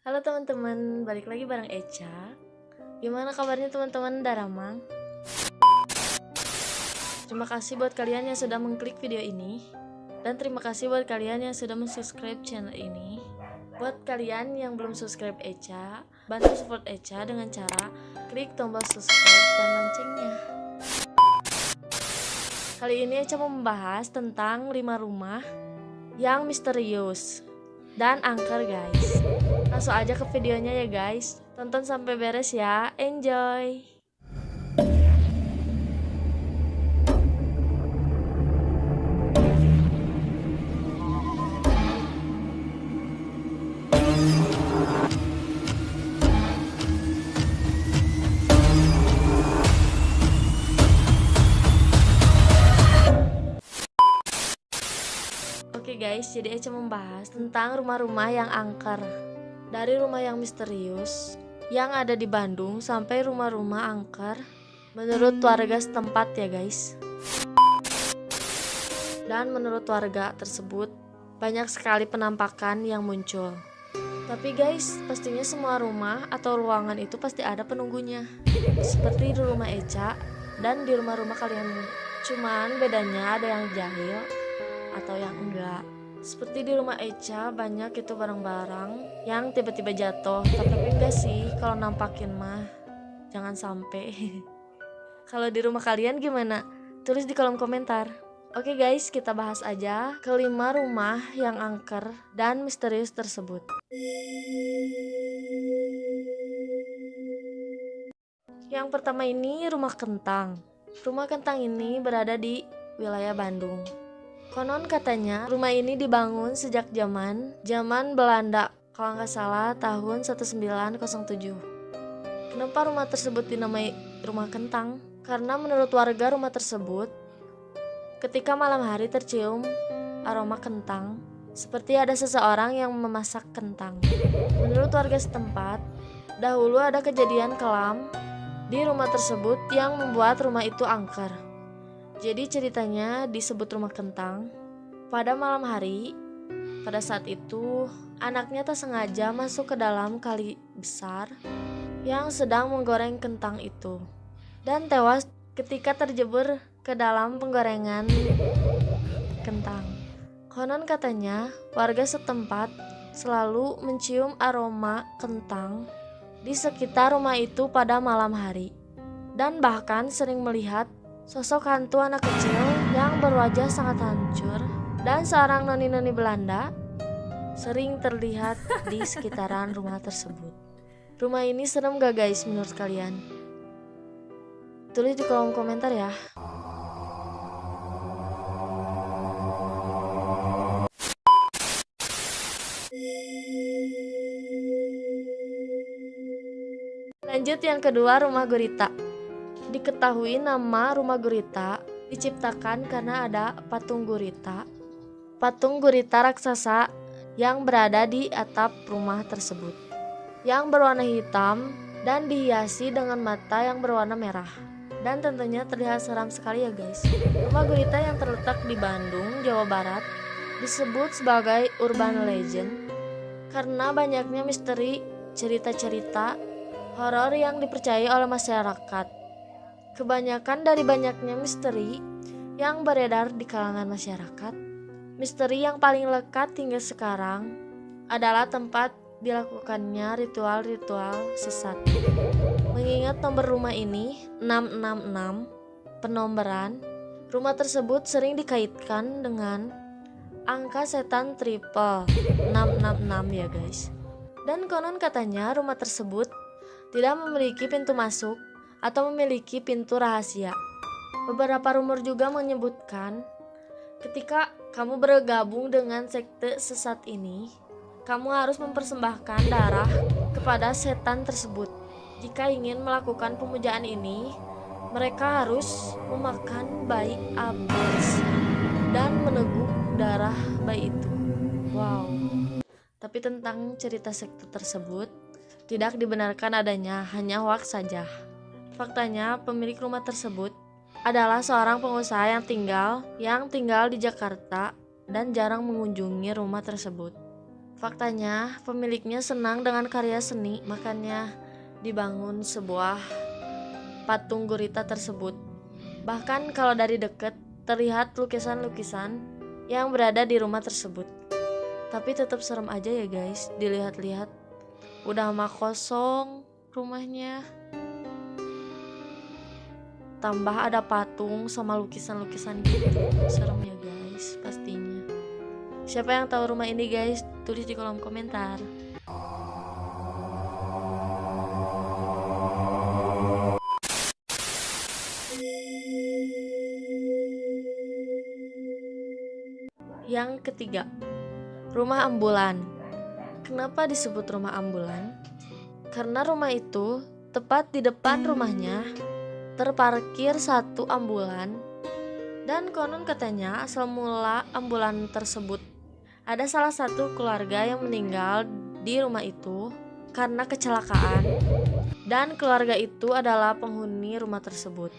Halo teman-teman, balik lagi bareng Echa. Gimana kabarnya teman-teman Daramang? Terima kasih buat kalian yang sudah mengklik video ini. Dan terima kasih buat kalian yang sudah subscribe channel ini. Buat kalian yang belum subscribe Echa, bantu support Echa dengan cara klik tombol subscribe dan loncengnya. Kali ini Echa mau membahas tentang 5 rumah yang misterius dan angker guys. Langsung aja ke videonya ya guys. Tonton sampai beres ya. Enjoy. Oke guys, jadi Echa membahas tentang rumah-rumah yang angker. Dari rumah yang misterius yang ada di Bandung sampai rumah-rumah angker menurut warga setempat ya guys. Dan menurut warga tersebut banyak sekali penampakan yang muncul. Tapi guys, pastinya semua rumah atau ruangan itu pasti ada penunggunya. Seperti di rumah Echa dan di rumah-rumah kalian. Cuman bedanya ada yang jahil atau yang enggak. Seperti di rumah Echa banyak itu barang-barang yang tiba-tiba jatuh. Tapi enggak sih, kalau nampakin mah jangan sampai. Kalau di rumah kalian gimana? Tulis di kolom komentar. Oke guys, kita bahas aja kelima rumah yang angker dan misterius tersebut. Yang pertama ini rumah kentang. Rumah kentang ini berada di wilayah Bandung. Konon katanya rumah ini dibangun sejak zaman Belanda, kalau nggak salah tahun 1907. Kenapa rumah tersebut dinamai rumah kentang? Karena menurut warga rumah tersebut, ketika malam hari tercium aroma kentang, seperti ada seseorang yang memasak kentang. Menurut warga setempat, dahulu ada kejadian kelam di rumah tersebut yang membuat rumah itu angker. Jadi ceritanya disebut rumah kentang. Pada malam hari, pada saat itu anaknya tak sengaja masuk ke dalam kali besar yang sedang menggoreng kentang itu dan tewas ketika terjebur ke dalam penggorengan kentang. Konon katanya warga setempat selalu mencium aroma kentang di sekitar rumah itu pada malam hari dan bahkan sering melihat sosok hantu anak kecil yang berwajah sangat hancur dan seorang noni-noni Belanda sering terlihat di sekitaran rumah tersebut. Rumah ini serem gak guys menurut kalian? Tulis di kolom komentar ya. Lanjut yang kedua, rumah gurita. Diketahui nama rumah gurita diciptakan karena ada patung gurita raksasa yang berada di atap rumah tersebut, yang berwarna hitam dan dihiasi dengan mata yang berwarna merah. Dan tentunya terlihat seram sekali ya guys. Rumah gurita yang terletak di Bandung, Jawa Barat disebut sebagai urban legend karena banyaknya misteri cerita-cerita horor yang dipercayai oleh masyarakat. Kebanyakan dari banyaknya misteri yang beredar di kalangan masyarakat, misteri yang paling lekat hingga sekarang adalah tempat dilakukannya ritual-ritual sesat. Mengingat nomor rumah ini 666, penomboran rumah tersebut sering dikaitkan dengan angka setan triple 666 ya guys. Dan konon katanya rumah tersebut tidak memiliki pintu masuk atau memiliki pintu rahasia. Beberapa rumor juga menyebutkan ketika kamu bergabung dengan sekte sesat ini, kamu harus mempersembahkan darah kepada setan tersebut. Jika ingin melakukan pemujaan ini, mereka harus memakan bayi abis dan meneguk darah bayi itu. Wow. Tapi tentang cerita sekte tersebut tidak dibenarkan adanya, hanya hoaks saja. Faktanya, pemilik rumah tersebut adalah seorang pengusaha yang tinggal di Jakarta dan jarang mengunjungi rumah tersebut. Faktanya, pemiliknya senang dengan karya seni, makanya dibangun sebuah patung gurita tersebut. Bahkan kalau dari dekat terlihat lukisan-lukisan yang berada di rumah tersebut. Tapi tetap serem aja ya guys, dilihat-lihat. Udah mah kosong rumahnya. Tambah ada patung sama lukisan-lukisan gitu. Serem ya guys, pastinya. Siapa yang tahu rumah ini guys? Tulis di kolom komentar. Yang ketiga, rumah ambulan. Kenapa disebut rumah ambulan? Karena rumah itu tepat di depan rumahnya terparkir satu ambulan, dan konon katanya asal mula ambulan tersebut ada salah satu keluarga yang meninggal di rumah itu karena kecelakaan, dan keluarga itu adalah penghuni rumah tersebut.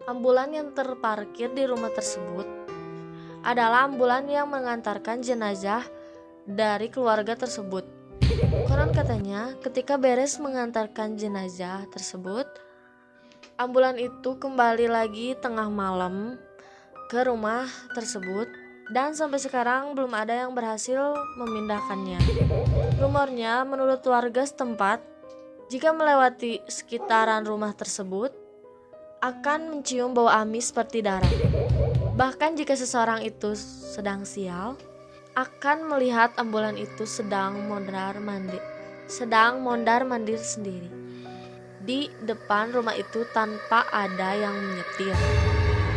Ambulan yang terparkir di rumah tersebut adalah ambulan yang mengantarkan jenazah dari keluarga tersebut. Konon katanya ketika beres mengantarkan jenazah tersebut, ambulan itu kembali lagi tengah malam ke rumah tersebut, dan sampai sekarang belum ada yang berhasil memindahkannya. Rumornya menurut warga setempat, jika melewati sekitaran rumah tersebut akan mencium bau amis seperti darah. Bahkan jika seseorang itu sedang sial, akan melihat ambulan itu sedang mondar-mandir sendiri di depan rumah itu tanpa ada yang menyetir.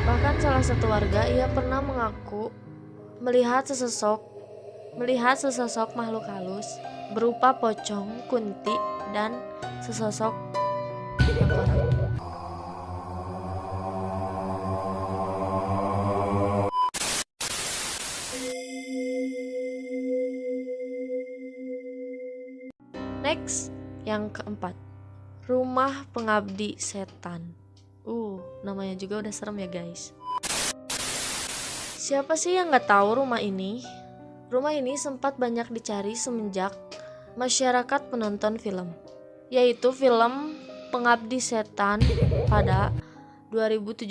Bahkan salah satu warga ia pernah mengaku melihat sesosok makhluk halus berupa pocong, kunti, dan sesosok tengkorak. Next, yang keempat, rumah pengabdi setan. Namanya juga udah serem ya guys. Siapa sih yang gak tahu rumah ini? Rumah ini sempat banyak dicari semenjak masyarakat penonton film, yaitu film Pengabdi Setan pada 2017.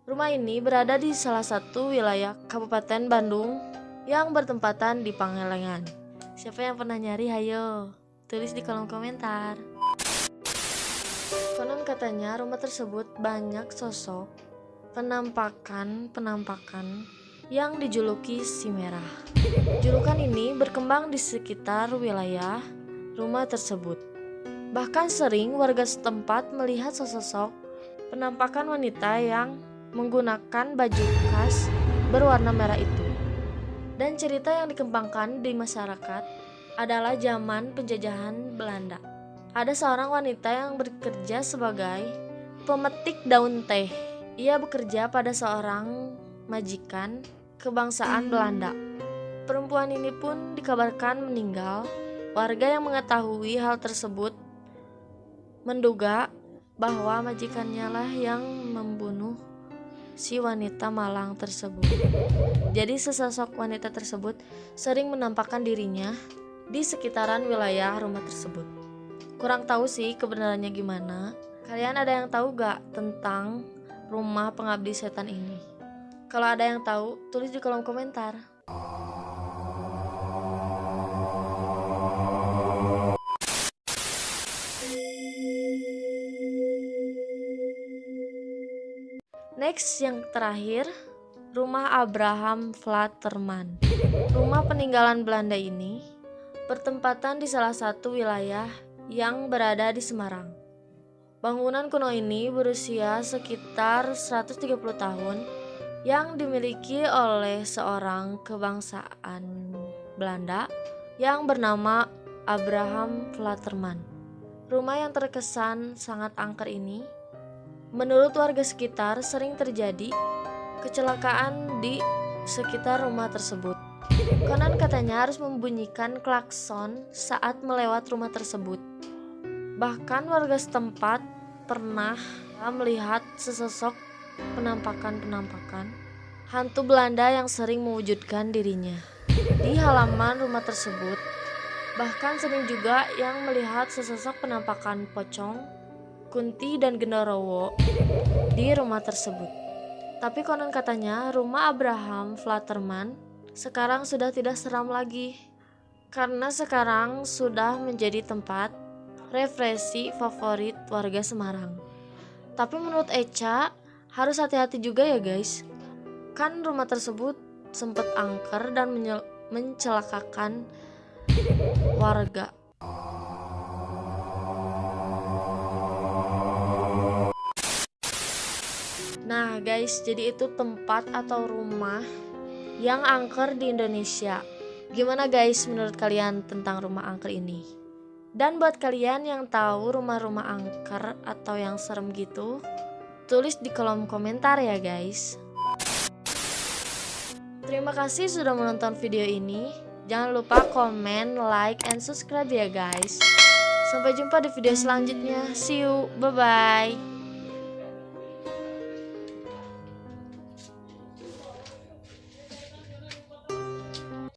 Rumah ini berada di salah satu wilayah Kabupaten Bandung yang bertempatan di Pangalengan. Siapa yang pernah nyari? Hayo, tulis di kolom komentar. Konon katanya rumah tersebut banyak sosok penampakan yang dijuluki si merah. Julukan ini berkembang di sekitar wilayah rumah tersebut. Bahkan sering warga setempat melihat sosok penampakan wanita yang menggunakan baju khas berwarna merah itu. Dan cerita yang dikembangkan di masyarakat adalah zaman penjajahan Belanda. Ada seorang wanita yang bekerja sebagai pemetik daun teh. Ia bekerja pada seorang majikan kebangsaan Belanda. Perempuan ini pun dikabarkan meninggal. Warga yang mengetahui hal tersebut menduga bahwa majikannya lah yang membunuh si wanita malang tersebut. Jadi sesosok wanita tersebut sering menampakkan dirinya di sekitaran wilayah rumah tersebut. Kurang tahu sih kebenarannya gimana. Kalian ada yang tahu gak tentang rumah pengabdi setan ini? Kalau ada yang tahu, tulis di kolom komentar. Next, yang terakhir, rumah Abraham Flaterman. Rumah peninggalan Belanda ini bertempatan di salah satu wilayah yang berada di Semarang. Bangunan kuno ini berusia sekitar 130 tahun yang dimiliki oleh seorang kebangsaan Belanda yang bernama Abraham Flaterman. Rumah yang terkesan sangat angker ini, menurut warga sekitar sering terjadi kecelakaan di sekitar rumah tersebut. Konon katanya harus membunyikan klakson saat melewat rumah tersebut. Bahkan warga setempat pernah melihat sesosok penampakan hantu Belanda yang sering mewujudkan dirinya. di halaman rumah tersebut. Bahkan sering juga yang melihat sesosok penampakan pocong, Kunti dan Genderuwo di rumah tersebut. Tapi konon katanya rumah Abraham Flatterman sekarang sudah tidak seram lagi, karena sekarang sudah menjadi tempat refreshing favorit warga Semarang. Tapi menurut Echa harus hati-hati juga ya guys, kan rumah tersebut sempat angker dan mencelakakan warga. Nah guys, jadi itu tempat atau rumah yang angker di Indonesia. Gimana guys menurut kalian tentang rumah angker ini? Dan buat kalian yang tahu rumah-rumah angker atau yang serem gitu, tulis di kolom komentar ya guys. Terima kasih sudah menonton video ini. Jangan lupa komen, like, and subscribe ya guys. Sampai jumpa di video selanjutnya. See you, bye-bye.